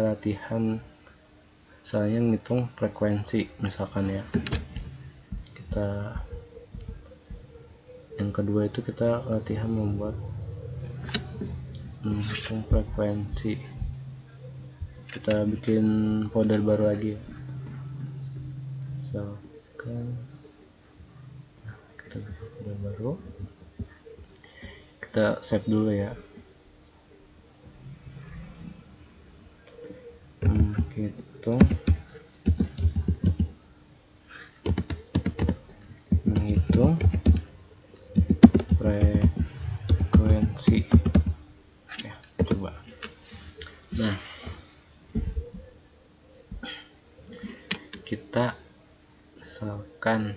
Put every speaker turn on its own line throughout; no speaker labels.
latihan misalnya ngitung frekuensi misalkan ya. Kita yang kedua itu kita latihan membuat menghitung frekuensi. Kita bikin folder baru lagi ya. Misalkan kita bikin folder baru, kita save dulu ya. Menghitung frekuensi. Oke, coba. Nah, kita misalkan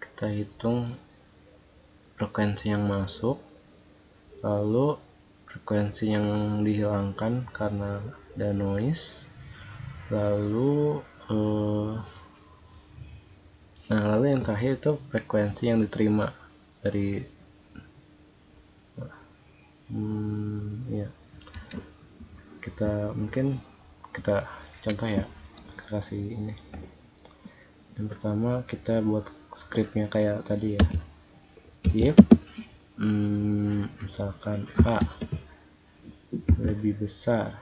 kita hitung frekuensi yang masuk, lalu frekuensi yang dihilangkan karena ada noise, lalu yang terakhir itu frekuensi yang diterima dari ya. Kita contoh ya, kasih ini. Yang pertama kita buat scriptnya kayak tadi ya. If misalkan A lebih besar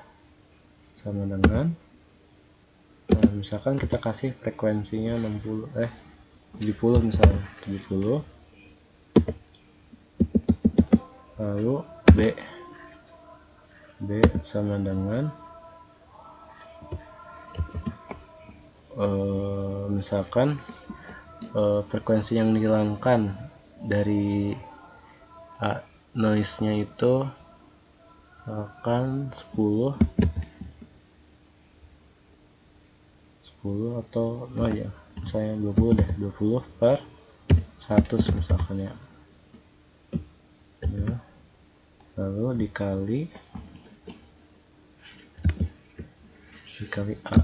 sama dengan misalkan kita kasih frekuensinya 70 misalnya 70, lalu B sama dengan misalkan frekuensi yang dihilangkan dari noise-nya itu misalkan 10 atau misalnya 20 per 100 misalkan ya. Lalu dikali A.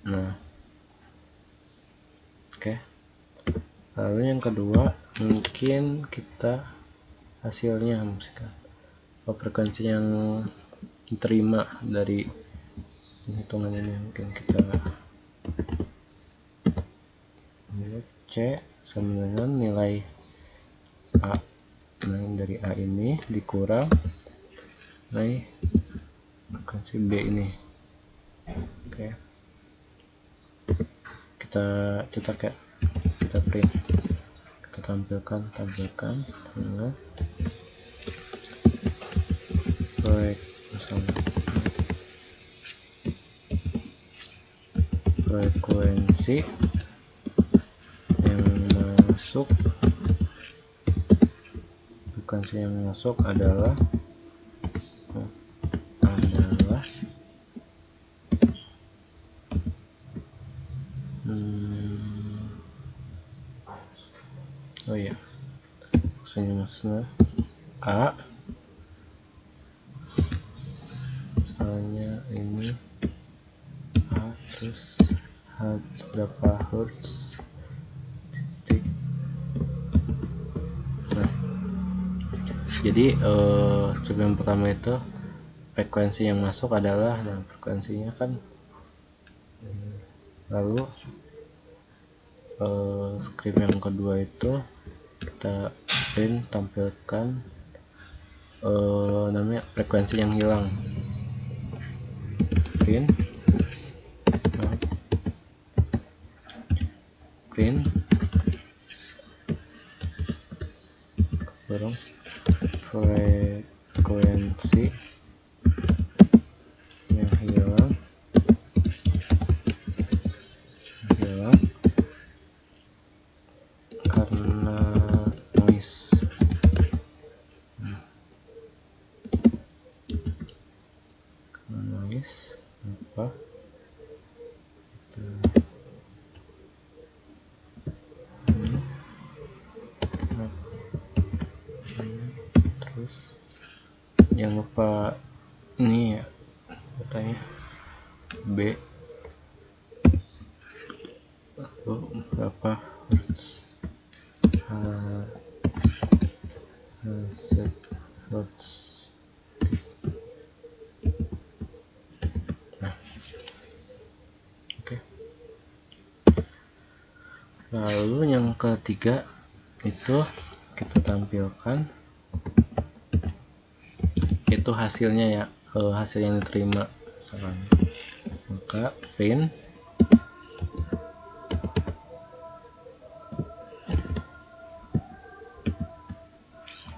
Nah, oke. Lalu yang kedua mungkin kita hasilnya misalkan frekuensi yang diterima dari penghitungan ini mungkin kita C sama dengan nilai A. Nah, dari A ini dikurang nilai frekuensi B ini. Oke. Kita cetak ya. Kita print. Kita tampilkan dengan frekuensi yang masuk adalah maksudnya A, misalnya ini A terus berapa hertz titik. Nah, jadi script yang pertama itu frekuensi yang masuk adalah, frekuensinya kan, lalu script yang kedua itu kita print, tampilkan namanya frekuensi yang hilang, print frekuensi yang hilang karena noise. Apa terus jangan lupa ini ya, katanya B lalu berapa hertz, hertz Lalu yang ketiga itu kita tampilkan itu hasilnya ya, hasil yang diterima misalkan. Maka print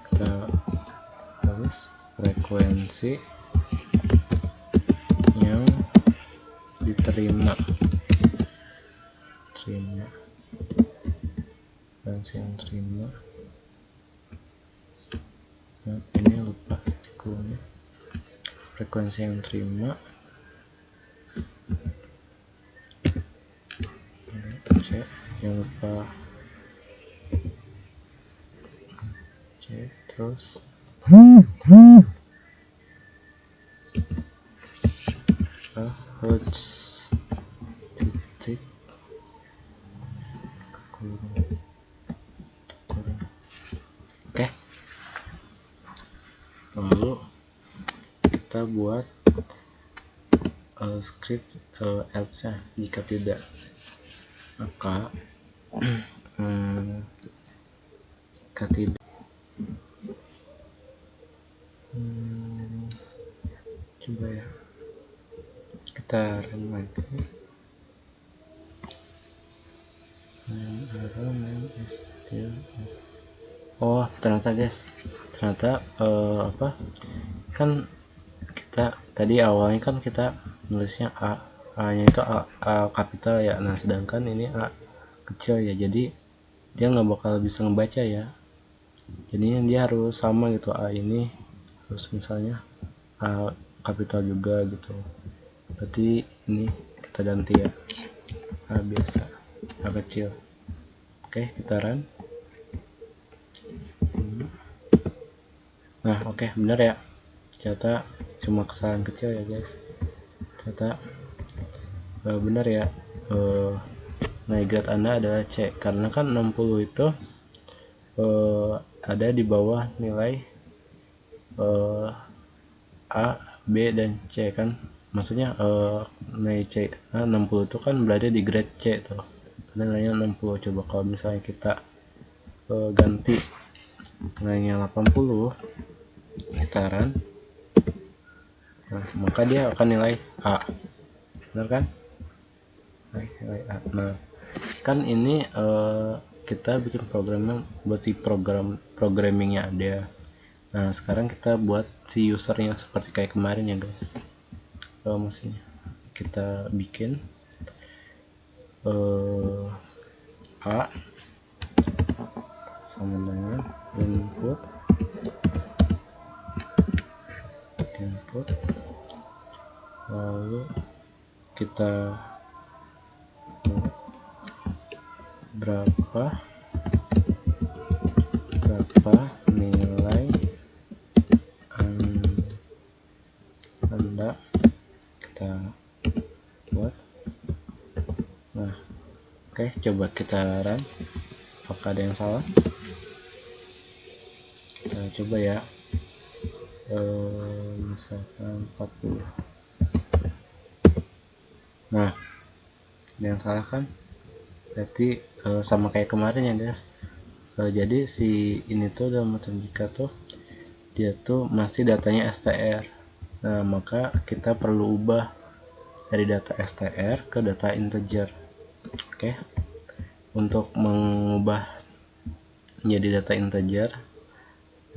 kita harus frekuensi yang diterima, frekuensi yang terima. Nah, ini lupa tikulnya, frekuensi yang terima C, yang lupa C, terus hertz titik kurung. Oke, lalu kita buat script else nya. Jika tidak, maka jika tidak coba ya, kita run lagi. Oh ternyata guys, ternyata apa kan kita tadi awalnya kan kita nulisnya A nya itu A kapital ya. Nah sedangkan ini A kecil ya, jadi dia nggak bakal bisa ngebaca ya, jadinya dia harus sama gitu. A ini harus misalnya A kapital juga gitu, berarti ini kita ganti ya A biasa, A kecil. Oke, kita run. Nah oke, bener ya, ternyata cuma kesalahan kecil ya guys, ternyata bener ya. Nilai grade Anda adalah C, karena kan 60 itu ada di bawah nilai A, B, dan C kan, maksudnya nilai C 60 itu kan berada di grade C tuh, karena nilainya 60. Coba kalau misalnya kita ganti nilainya 80, kita run, nah maka dia akan nilai A, benar kan? Nilai A. Nah kan ini kita bikin programnya buat si programmingnya ada. Nah sekarang kita buat si usernya seperti kayak kemarin ya guys. Maksudnya kita bikin A sama dengan input lalu kita berapa nilai Anda kita buat. Nah oke, coba kita run, apakah ada yang salah? Kita coba ya, misalkan 40. Nah ada yang salah kan, berarti sama kayak kemarin ya guys. Jadi si ini tuh dalam matematika tuh dia tuh masih datanya str. Nah maka kita perlu ubah dari data str ke data integer. Oke, untuk mengubah menjadi data integer,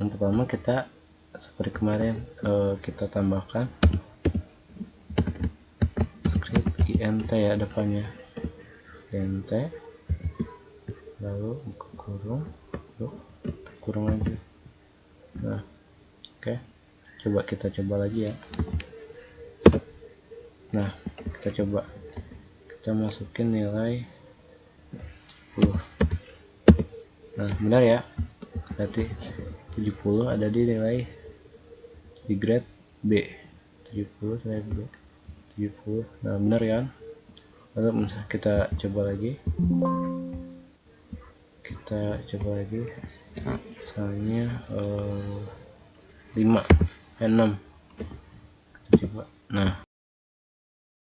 yang pertama kita seperti kemarin, kita tambahkan script int ya depannya, int, lalu buka kurung lagi. Nah oke, kita coba lagi ya. Nah kita masukin nilai 10. Nah benar ya, berarti 70 ada di nilai di grade B, 70 nilai B 70. Nah benar kan. Lalu kita coba lagi, misalnya 5 6 kita coba. Nah